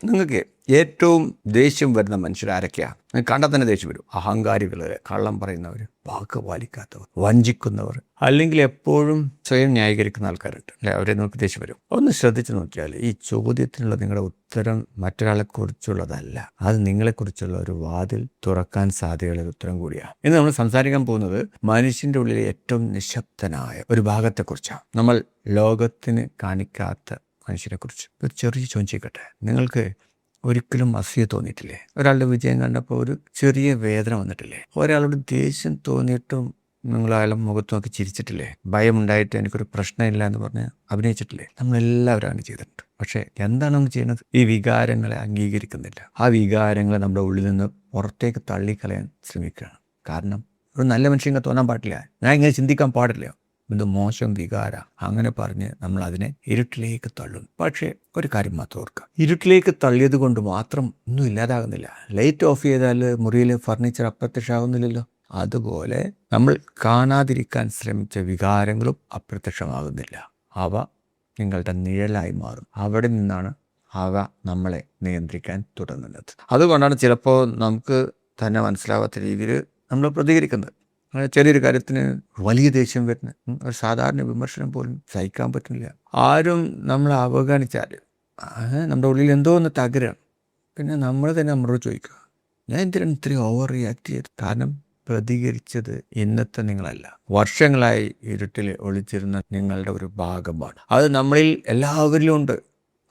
നിങ്ങൾക്ക് ഏറ്റവും ദേഷ്യം വരുന്ന മനുഷ്യരാരൊക്കെയാണ്? നിങ്ങൾക്ക് കണ്ടാൽ തന്നെ ദേഷ്യം വരും. അഹങ്കാരികൾ, കള്ളം പറയുന്നവർ, വാക്ക് പാലിക്കാത്തവർ, വഞ്ചിക്കുന്നവർ, അല്ലെങ്കിൽ എപ്പോഴും സ്വയം ന്യായീകരിക്കുന്ന ആൾക്കാരുണ്ട് അല്ലെ, അവരെ നമുക്ക് ദേഷ്യം വരും. ഒന്ന് ശ്രദ്ധിച്ചു നോക്കിയാൽ ഈ ചോദ്യത്തിനുള്ള നിങ്ങളുടെ ഉത്തരം മറ്റൊരാളെക്കുറിച്ചുള്ളതല്ല, അത് നിങ്ങളെക്കുറിച്ചുള്ള ഒരു വാതിൽ തുറക്കാൻ സാധ്യതയുള്ള ഉത്തരം കൂടിയാണ്. ഇന്ന് നമ്മൾ സംസാരിക്കാൻ പോകുന്നത് മനുഷ്യൻ്റെ ഉള്ളിലെ ഏറ്റവും നിശബ്ദനായ ഒരു ഭാഗത്തെക്കുറിച്ചാണ്. നമ്മൾ ലോകത്തിന് കാണിക്കാത്ത മനുഷ്യനെക്കുറിച്ച്. ഒരു ചെറിയ ചോദിച്ചിരിക്കട്ടെ, നിങ്ങൾക്ക് ഒരിക്കലും അസൂയ തോന്നിയിട്ടില്ലേ? ഒരാളുടെ വിജയം കണ്ടപ്പോൾ ഒരു ചെറിയ വേദന വന്നിട്ടില്ലേ? ഒരാളോട് ദേഷ്യം തോന്നിയിട്ടും നിങ്ങൾ അയാളുടെ മുഖത്ത് നോക്കി ചിരിച്ചിട്ടില്ലേ? ഭയമുണ്ടായിട്ട് എനിക്കൊരു പ്രശ്നമില്ല എന്ന് പറഞ്ഞ് അഭിനയിച്ചിട്ടില്ലേ? നമ്മളെല്ലാവരും അങ്ങനെ ചെയ്തിട്ടുണ്ട്. പക്ഷേ എന്താണ് നമ്മൾ ചെയ്യുന്നത്? ഈ വികാരങ്ങളെ അംഗീകരിക്കുന്നില്ല. ആ വികാരങ്ങളെ നമ്മുടെ ഉള്ളിൽ നിന്ന് പുറത്തേക്ക് തള്ളിക്കളയാൻ ശ്രമിക്കുകയാണ്. കാരണം ഒരു നല്ല മനുഷ്യൻ തോന്നാൻ പാടില്ല, ഞാൻ ഇങ്ങനെ ചിന്തിക്കാൻ പാടില്ല, ഇത് മോശം വികാര, അങ്ങനെ പറഞ്ഞ് നമ്മൾ അതിനെ ഇരുട്ടിലേക്ക് തള്ളുന്നു. പക്ഷേ ഒരു കാര്യം മാത്രം ഓർക്കുക, ഇരുട്ടിലേക്ക് തള്ളിയത് കൊണ്ട് മാത്രം ഒന്നും ഇല്ലാതാകുന്നില്ല. ലൈറ്റ് ഓഫ് ചെയ്താൽ മുറിയിലെ ഫർണിച്ചർ അപ്രത്യക്ഷമാകുന്നില്ലല്ലോ. അതുപോലെ നമ്മൾ കാണാതിരിക്കാൻ ശ്രമിച്ച വികാരങ്ങളും അപ്രത്യക്ഷമാകുന്നില്ല. അവ നിങ്ങളുടെ നിഴലായി മാറും. അവിടെ നിന്നാണ് അവ നമ്മളെ നിയന്ത്രിക്കാൻ തുടങ്ങുന്നത്. അതുകൊണ്ടാണ് ചിലപ്പോൾ നമുക്ക് തന്നെ മനസ്സിലാവാത്ത രീതിയിൽ നമ്മൾ പ്രതികരിക്കുന്നത്. ചെറിയൊരു കാര്യത്തിന് വലിയ ദേഷ്യം വരുന്ന ഒരു സാധാരണ വിമർശനം പോലും സഹിക്കാൻ പറ്റുന്നില്ല. ആരും നമ്മളെ അവഗണിച്ചാൽ നമ്മുടെ ഉള്ളിൽ എന്തോ ഒന്ന് തകരാണ്. പിന്നെ നമ്മൾ തന്നെ നമ്മളോട് ചോദിക്കുക, ഞാൻ എന്തിനാണ് ഇത്രയും ഓവർ റിയാക്ട് ചെയ്തത്? കാരണം പ്രതികരിച്ചത് ഇന്നത്തെ നിങ്ങളല്ല, വർഷങ്ങളായി ഇരുട്ടിൽ ഒളിച്ചിരുന്ന നിങ്ങളുടെ ഒരു ഭാഗമാണ്. അത് നമ്മളിൽ എല്ലാവരിലും ഉണ്ട്.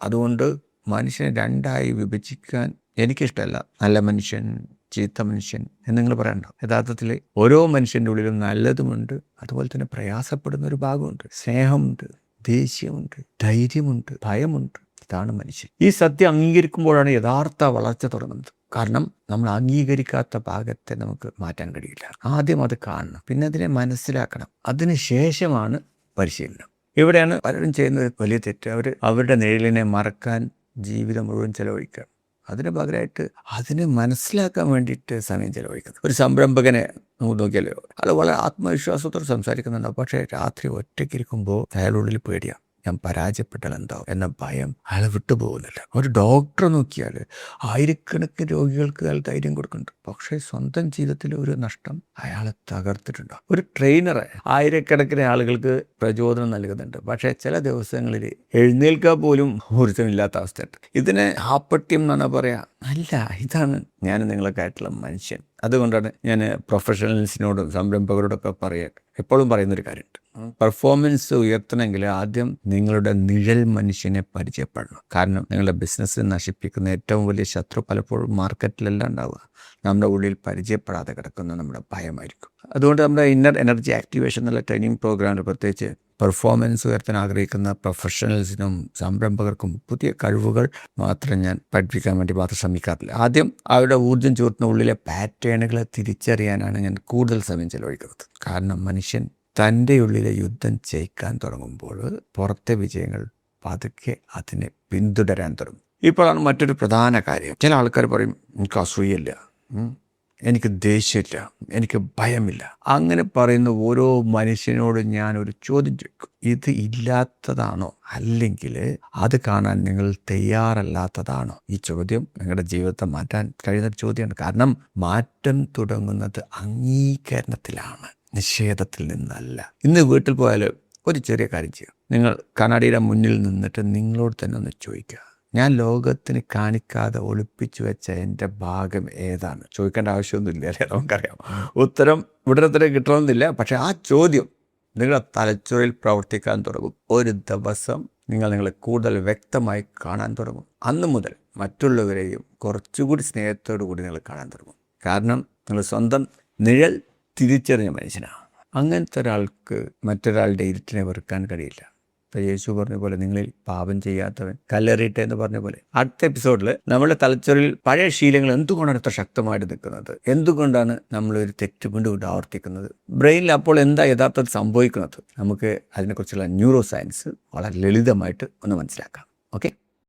അതുകൊണ്ട് മനുഷ്യനെ രണ്ടായി വിഭജിക്കാൻ എനിക്കിഷ്ടമല്ല. നല്ല മനുഷ്യൻ, ചീത്ത മനുഷ്യൻ എന്ന് നിങ്ങൾ പറയണ്ട. യഥാർത്ഥത്തിൽ ഓരോ മനുഷ്യൻ്റെ ഉള്ളിലും നല്ലതുമുണ്ട്, അതുപോലെ തന്നെ പ്രയാസപ്പെടുന്ന ഒരു ഭാഗമുണ്ട്. സ്നേഹമുണ്ട്, ദേഷ്യമുണ്ട്, ധൈര്യമുണ്ട്, ഭയമുണ്ട്. ഇതാണ് മനുഷ്യൻ. ഈ സത്യം അംഗീകരിക്കുമ്പോഴാണ് യഥാർത്ഥ വളർച്ച തുടങ്ങുന്നത്. കാരണം നമ്മൾ അംഗീകരിക്കാത്ത ഭാഗത്തെ നമുക്ക് മാറ്റാൻ കഴിയില്ല. ആദ്യം അത് കാണണം, പിന്നെ അതിനെ മനസ്സിലാക്കണം, അതിനുശേഷമാണ് പരിശീലനം. ഇവിടെയാണ് പലരും ചെയ്യുന്നത് വലിയ തെറ്റ്. അവരുടെ നിഴലിനെ മറക്കാൻ ജീവിതം മുഴുവൻ ചെലവഴിക്കുക. അതിന് പകരമായിട്ട് അതിനെ മനസ്സിലാക്കാൻ വേണ്ടിയിട്ട് സമയം ചെലവഴിക്കുന്നത്. ഒരു സംരംഭകനെ നമുക്ക് നോക്കിയാലോ, അത് വളരെ ആത്മവിശ്വാസത്തോടെ സംസാരിക്കുന്നുണ്ടാവും. പക്ഷേ രാത്രി ഒറ്റയ്ക്കിരിക്കുമ്പോൾ അയാളുള്ളിൽ പേടിയാണ്, ഞാൻ പരാജയപ്പെട്ടാൽ എന്താവും എന്ന ഭയം അയാളെ വിട്ടുപോകുന്നില്ല. ഒരു ഡോക്ടറെ നോക്കിയാൽ ആയിരക്കണക്കിന് രോഗികൾക്ക് അയാൾ ധൈര്യം കൊടുക്കുന്നുണ്ട്. പക്ഷേ സ്വന്തം ജീവിതത്തിൽ ഒരു നഷ്ടം അയാളെ തകർത്തിട്ടുണ്ടോ. ഒരു ട്രെയിനറെ ആയിരക്കണക്കിന് ആളുകൾക്ക് പ്രചോദനം നൽകുന്നുണ്ട്. പക്ഷേ ചില ദിവസങ്ങളിൽ എഴുന്നേൽക്കാൻ പോലും ഊർജ്ജമില്ലാത്ത അവസ്ഥയുണ്ട്. ഇതിനെ ആപ്പട്യം എന്നാണ് പറയാ. അല്ല, ഇതാണ് ഞാൻ നിങ്ങളൊക്കെ ആയിട്ടുള്ള മനുഷ്യൻ. അതുകൊണ്ടാണ് ഞാൻ പ്രൊഫഷണൽസിനോടും സംരംഭകരോടൊക്കെ എപ്പോഴും പറയുന്നൊരു കാര്യമുണ്ട്. പെർഫോമൻസ് ഉയർത്തണമെങ്കിൽ ആദ്യം നിങ്ങളുടെ നിഴൽ മനുഷ്യനെ പരിചയപ്പെടണം. കാരണം നിങ്ങളുടെ ബിസിനസ് നശിപ്പിക്കുന്ന ഏറ്റവും വലിയ ശത്രു പലപ്പോഴും മാർക്കറ്റിലെല്ലാം ഉണ്ടാവുക നമ്മുടെ ഉള്ളിൽ പരിചയപ്പെടാതെ കിടക്കുന്ന നമ്മുടെ ഭയമായിരിക്കും. അതുകൊണ്ട് നമ്മുടെ ഇന്നർ എനർജി ആക്ടിവേഷൻ എന്നുള്ള ട്രെയിനിങ് പ്രോഗ്രാമിൽ പ്രത്യേകിച്ച് പെർഫോമൻസ് ഉയർത്താൻ ആഗ്രഹിക്കുന്ന പ്രൊഫഷണൽസിനും സംരംഭകർക്കും പുതിയ കഴിവുകൾ മാത്രം ഞാൻ പഠിപ്പിക്കാൻ വേണ്ടി മാത്രം ശ്രമിക്കാറില്ല. ആദ്യം അവരുടെ ഊർജ്ജം ചോർത്തുന്ന ഉള്ളിലെ പാറ്റേണുകളെ തിരിച്ചറിയാനാണ് ഞാൻ കൂടുതൽ സമയം ചെലവഴിക്കുന്നത്. കാരണം മനുഷ്യൻ തൻ്റെ ഉള്ളിലെ യുദ്ധം ജയിക്കാൻ തുടങ്ങുമ്പോൾ പുറത്തെ വിജയങ്ങൾ പതുക്കെ അതിനെ പിന്തുടരാൻ തുടങ്ങും. ഇപ്പോഴാണ് മറ്റൊരു പ്രധാന കാര്യം. ചില ആൾക്കാർ പറയും, എനിക്ക് അസൂയയില്ല, എനിക്ക് ദേഷ്യമില്ല, എനിക്ക് ഭയമില്ല. അങ്ങനെ പറയുന്ന ഓരോ മനുഷ്യനോടും ഞാനൊരു ചോദ്യം ചോദിക്കും, ഇത് ഇല്ലാത്തതാണോ, അല്ലെങ്കിൽ അത് കാണാൻ നിങ്ങൾ തയ്യാറല്ലാത്തതാണോ? ഈ ചോദ്യം നിങ്ങളുടെ ജീവിതത്തെ മാറ്റാൻ കഴിയുന്ന ചോദ്യമാണ്. കാരണം മാറ്റം തുടങ്ങുന്നത് അംഗീകരണത്തിലാണ്, നിഷേധത്തിൽ നിന്നല്ല. ഇന്ന് വീട്ടിൽ പോയാൽ ഒരു ചെറിയ കാര്യം ചെയ്യുക. നിങ്ങൾ കണ്ണാടിയുടെ മുന്നിൽ നിന്നിട്ട് നിങ്ങളോട് തന്നെ ഒന്ന് ചോദിക്കുക, ഞാൻ ലോകത്തിന് കാണിക്കാതെ ഒളിപ്പിച്ചു വെച്ച എൻ്റെ ഭാഗം ഏതാണ്? ചോദിക്കേണ്ട ആവശ്യമൊന്നുമില്ല അല്ലേ, നമുക്കറിയാം. ഉത്തരം ഉടനെ തന്നെ കിട്ടണമെന്നില്ല. പക്ഷേ ആ ചോദ്യം നിങ്ങളുടെ തലച്ചോറിൽ പ്രവർത്തിക്കാൻ തുടങ്ങും. ഒരു ദിവസം നിങ്ങളെ കൂടുതൽ വ്യക്തമായി കാണാൻ തുടങ്ങും. അന്ന് മുതൽ മറ്റുള്ളവരെയും കുറച്ചുകൂടി സ്നേഹത്തോടു കൂടി നിങ്ങൾ കാണാൻ തുടങ്ങും. കാരണം നിങ്ങൾ സ്വന്തം നിഴൽ തിരിച്ചറിഞ്ഞ മനുഷ്യനാണ്. അങ്ങനത്തെ ഒരാൾക്ക് മറ്റൊരാളുടെ ഇരുട്ടിനെ വെറുക്കാൻ കഴിയില്ല. ഇപ്പോൾ യേശു പറഞ്ഞ പോലെ നിങ്ങളിൽ പാപം ചെയ്യാത്തവൻ കല്ലെറിയട്ടെ എന്ന് പറഞ്ഞ പോലെ. അടുത്ത എപ്പിസോഡിൽ നമ്മുടെ തലച്ചോറിൽ പഴയ ശീലങ്ങൾ എന്തുകൊണ്ടാണ് ഇത്ര ശക്തമായിട്ട് നിൽക്കുന്നത്, എന്തുകൊണ്ടാണ് നമ്മളൊരു തെറ്റ് വീണ്ടും ആവർത്തിക്കുന്നത്, ബ്രെയിനിൽ അപ്പോൾ എന്താ യഥാർത്ഥത്തിൽ സംഭവിക്കുന്നത്, നമുക്ക് അതിനെക്കുറിച്ചുള്ള ന്യൂറോ സയൻസ് വളരെ ലളിതമായിട്ട് ഒന്ന് മനസ്സിലാക്കാം. ഓക്കെ.